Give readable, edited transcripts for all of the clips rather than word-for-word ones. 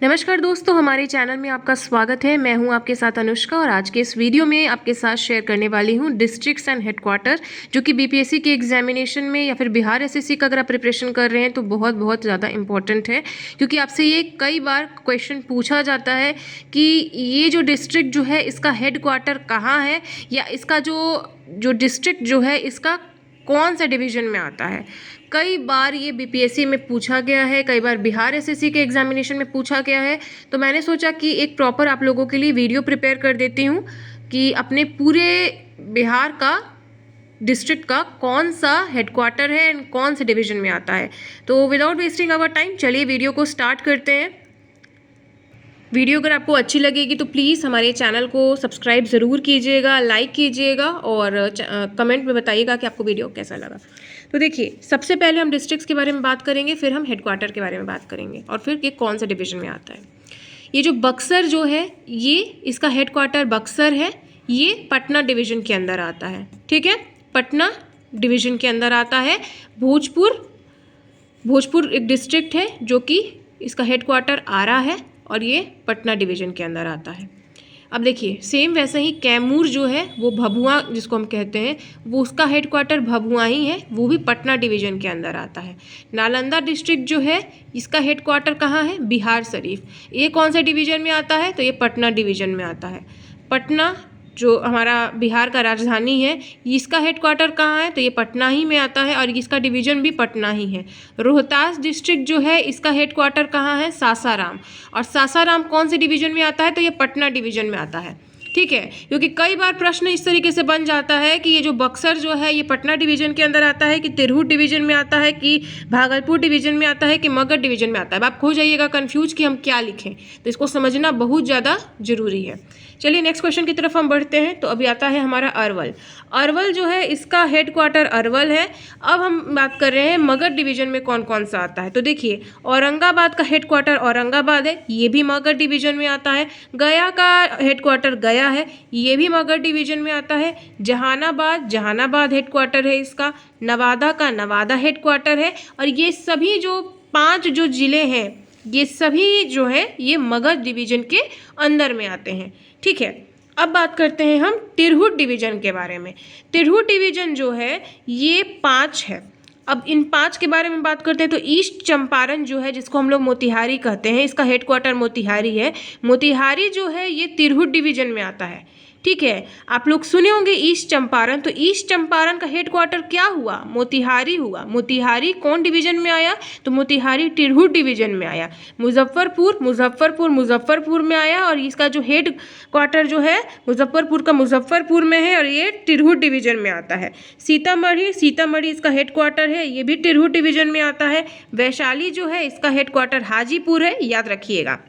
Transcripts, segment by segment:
नमस्कार दोस्तों, हमारे चैनल में आपका स्वागत है। मैं हूं आपके साथ अनुष्का और आज के इस वीडियो में आपके साथ शेयर करने वाली हूं डिस्ट्रिक्ट्स एंड हेडक्वार्टर, जो कि बीपीएससी के एग्जामिनेशन में या फिर बिहार एसएससी का अगर आप प्रिपरेशन कर रहे हैं तो बहुत बहुत ज़्यादा इंपॉर्टेंट है, क्योंकि आपसे ये कई बार क्वेश्चन पूछा जाता है कि ये जो डिस्ट्रिक्ट जो है इसका हेडक्वार्टर कहाँ है, या इसका जो डिस्ट्रिक्ट जो है इसका कौन सा डिवीज़न में आता है। कई बार ये बीपीएससी में पूछा गया है, कई बार बिहार एसएससी के एग्जामिनेशन में पूछा गया है। तो मैंने सोचा कि एक प्रॉपर आप लोगों के लिए वीडियो प्रिपेयर कर देती हूँ कि अपने पूरे बिहार का डिस्ट्रिक्ट का कौन सा हेडक्वार्टर है एंड कौन से डिवीज़न में आता है। तो विदाउट वेस्टिंग आवर टाइम चलिए वीडियो को स्टार्ट करते हैं। वीडियो अगर आपको अच्छी लगेगी तो प्लीज़ हमारे चैनल को सब्सक्राइब ज़रूर कीजिएगा, लाइक कीजिएगा और कमेंट में बताइएगा कि आपको वीडियो कैसा लगा। तो देखिए, सबसे पहले हम डिस्ट्रिक्ट्स के बारे में बात करेंगे, फिर हम हेडक्वार्टर के बारे में बात करेंगे और फिर ये कौन सा डिवीज़न में आता है। ये जो बक्सर जो है ये इसका हेडक्वार्टर बक्सर है, ये पटना डिवीज़न के अंदर आता है। ठीक है, पटना डिवीज़न के अंदर आता है। भोजपुर एक डिस्ट्रिक्ट है जो कि इसका हेडक्वार्टर आरा है और ये पटना डिवीज़न के अंदर आता है। अब देखिए, सेम वैसे ही कैमूर जो है वो भभुआ जिसको हम कहते हैं, वो उसका हेडक्वार्टर भभुआ ही है, वो भी पटना डिवीज़न के अंदर आता है। नालंदा डिस्ट्रिक्ट जो है इसका हेडक्वार्टर कहाँ है? बिहार शरीफ। ये कौन सा डिवीज़न में आता है? तो ये पटना डिवीज़न में आता है। पटना जो हमारा बिहार का राजधानी है, इसका हेडक्वार्टर कहाँ है? तो ये पटना ही में आता है और इसका डिवीज़न भी पटना ही है। रोहतास डिस्ट्रिक्ट जो है इसका हेडक्वार्टर कहाँ है? सासाराम। और सासाराम कौन से डिवीज़न में आता है? तो ये पटना डिवीज़न में आता है। ठीक है, क्योंकि कई बार प्रश्न इस तरीके से बन जाता है कि ये जो बक्सर जो है ये पटना डिवीज़न के अंदर आता है कि तिरहुत डिवीज़न में आता है कि भागलपुर डिवीज़न में आता है कि मगध डिवीज़न में आता है। अब आप हो जाइएगा कन्फ्यूज कि हम क्या लिखें, तो इसको समझना बहुत ज़्यादा ज़रूरी है। चलिए नेक्स्ट क्वेश्चन की तरफ हम बढ़ते हैं। तो अभी आता है हमारा अरवल। अरवल जो है इसका हेडक्वार्टर अरवल है। अब हम बात कर रहे हैं मगध डिवीज़न में कौन कौन सा आता है। तो देखिए, औरंगाबाद का हेडक्वार्टर औरंगाबाद है, ये भी मगध डिवीज़न में आता है। गया का हेडक्वार्टर गया है, ये भी मगध डिवीज़न में आता है। जहानाबाद हेडक्वार्टर है इसका। नवादा का नवादा हेडक्वार्टर है। और ये सभी जो 5 जो ज़िले हैं ये सभी जो है ये मगध डिवीज़न के अंदर में आते हैं। ठीक है, अब बात करते हैं हम तिरहुत डिवीज़न के बारे में। तिरहुत डिवीज़न जो है ये 5 है। अब इन 5 के बारे में बात करते हैं। तो ईस्ट चंपारण जो है, जिसको हम लोग मोतिहारी कहते हैं, इसका हेडक्वार्टर मोतिहारी है। मोतिहारी जो है ये तिरहुत डिवीज़न में आता है। ठीक है, आप लोग सुने होंगे ईस्ट चंपारण, तो ईस्ट चंपारण का हेडक्वार्टर क्या हुआ? मोतिहारी हुआ। मोतिहारी कौन डिवीज़न में आया? तो मोतिहारी तिरहुत डिवीज़न में आया। मुजफ्फरपुर में आया और इसका जो हेड क्वार्टर जो है मुजफ्फरपुर का मुजफ्फरपुर में है और ये तिरहुत डिवीज़न में आता है। सीतामढ़ी इसका हेडक्वार्टर है, ये भी तिरहुत डिवीज़न में आता है। वैशाली जो है इसका हेडक्वार्टर हाजीपुर है, याद रखिएगा।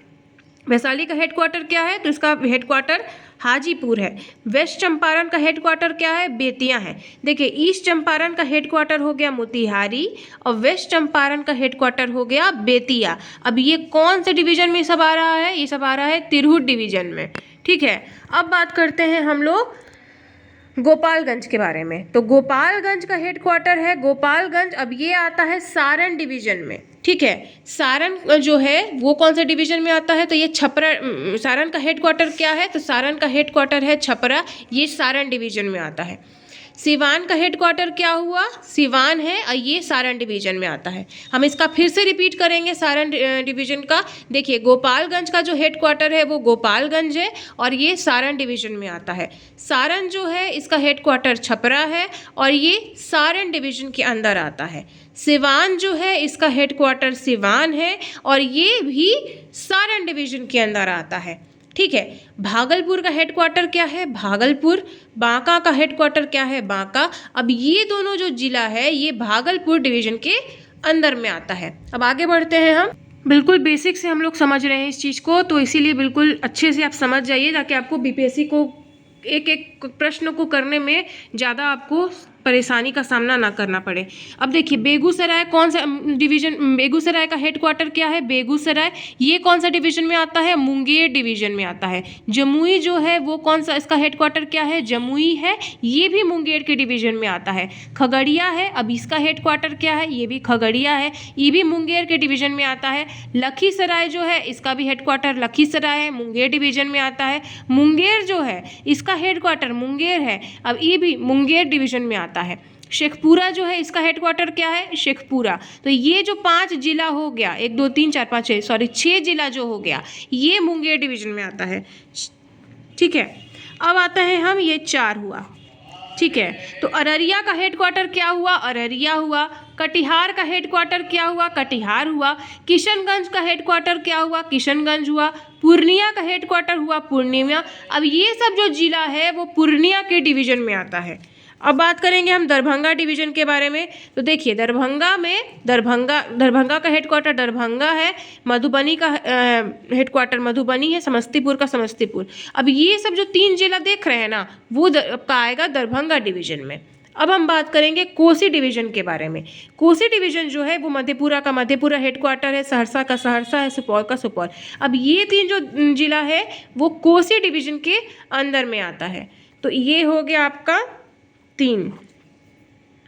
वैशाली का हेडक्वार्टर क्या है? तो इसका हेडक्वार्टर हाजीपुर है। वेस्ट चंपारण का हेडक्वार्टर क्या है? बेतिया है। देखिए, ईस्ट चंपारण का हेडक्वार्टर हो गया मोतिहारी और वेस्ट चंपारण का हेडक्वार्टर हो गया बेतिया। अब ये कौन से डिवीज़न में सब आ रहा है? ये सब आ रहा है तिरहुत डिवीज़न में। ठीक है, अब बात करते हैं हम लोग गोपालगंज के बारे में। तो गोपालगंज का हेडक्वार्टर है गोपालगंज। अब ये आता है सारण डिवीज़न में। ठीक है, सारण जो है वो कौन सा डिवीज़न में आता है? तो ये छपरा। सारण का हेडक्वार्टर क्या है? तो सारण का हेडक्वार्टर है छपरा, ये सारण डिवीज़न में आता है। सिवान का हेडक्वार्टर क्या हुआ? सिवान है और ये सारण डिवीज़न में आता है। हम इसका फिर से रिपीट करेंगे सारण डिवीज़न का। देखिए, गोपालगंज का जो हेडक्वार्टर है वो गोपालगंज है और ये सारण डिवीज़न में आता है। सारण जो है इसका हेडक्वार्टर छपरा है और ये सारण डिवीज़न के अंदर आता है। सिवान जो है इसका हेडक्वार्टर सिवान है और ये भी सारण डिवीज़न के अंदर आता है। ठीक है, भागलपुर का हेडक्वार्टर क्या है? भागलपुर। बांका का हेडक्वार्टर क्या है? बांका। अब ये दोनों जो जिला है ये भागलपुर डिवीज़न के अंदर में आता है। अब आगे बढ़ते हैं हम। बिल्कुल बेसिक से हम लोग समझ रहे हैं इस चीज़ को, तो इसीलिए बिल्कुल अच्छे से आप समझ जाइए ताकि आपको बीपीएससी को एक एक प्रश्न को करने में ज़्यादा आपको परेशानी का सामना ना करना पड़े। अब देखिए बेगूसराय कौन सा डिवीज़न, बेगूसराय का हेडक्वार्टर क्या है, बेगूसराय। ये कौन सा डिवीज़न में आता है, मुंगेर डिवीज़न में आता है। जमुई जो है वो कौन सा, इसका हेडक्वार्टर क्या है, जमुई है, ये भी मुंगेर के डिवीज़न में आता है। खगड़िया है, अब इसका हेडक्वार्टर क्या है, ये भी खगड़िया है, ये भी मुंगेर के डिवीज़न में आता है। लखीसराय जो है इसका भी हेडक्वार्टर लखीसराय है, मुंगेर डिवीज़न में आता है। मुंगेर जो है इसका हेडक्वार्टर मुंगेर है, अब ये भी मुंगेर डिवीज़न में आता है। शेखपुरा जो है इसका हेडक्वार्टर क्या है, शेखपुरा। तो ये जो 5 जिला हो गया, 1 2 3 4 5 6 जिला जो हो गया, ये मुंगेर डिवीज़न में आता है। ठीक है, अब आता है हम, ये 4 हुआ। ठीक है, तो अररिया का हेडक्वार्टर क्या हुआ, अररिया हुआ। कटिहार का हेडक्वार्टर क्या हुआ, कटिहार हुआ। किशनगंज का हेडक्वार्टर क्या हुआ, किशनगंज हुआ। पूर्णिया का हेडक्वार्टर हुआ, पूर्णिया। अब ये सब जो जिला है वो पूर्णिया के डिवीज़न में आता है। अब बात करेंगे हम दरभंगा डिवीज़न के बारे में। तो देखिए दरभंगा में दरभंगा का हेडक्वार्टर दरभंगा है, मधुबनी का हेडक्वार्टर मधुबनी है, समस्तीपुर का समस्तीपुर। अब ये सब जो 3 जिला देख रहे हैं ना, वो आपका आएगा दरभंगा डिवीज़न में। अब हम बात करेंगे कोसी डिवीज़न के बारे में। कोसी डिवीज़न जो है वो मधेपुरा का मधेपुरा हेडक्वार्टर है, सहरसा का सहरसा है, सुपौल का सुपौल। अब ये 3 जो जिला है वो कोसी डिवीज़न के अंदर में आता है। तो ये हो गया आपका 3।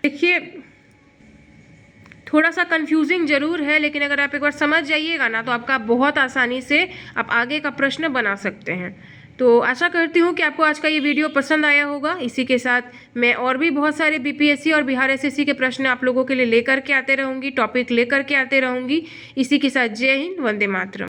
देखिए थोड़ा सा कंफ्यूजिंग ज़रूर है, लेकिन अगर आप एक बार समझ जाइएगा ना तो आपका बहुत आसानी से आप आगे का प्रश्न बना सकते हैं। तो आशा करती हूँ कि आपको आज का ये वीडियो पसंद आया होगा। इसी के साथ मैं और भी बहुत सारे बीपीएससी और बिहार एसएससी के प्रश्न आप लोगों के लिए लेकर के आते रहूँगी, टॉपिक लेकर के आते रहूँगी। इसी के साथ जय हिंद, वंदे मातरम।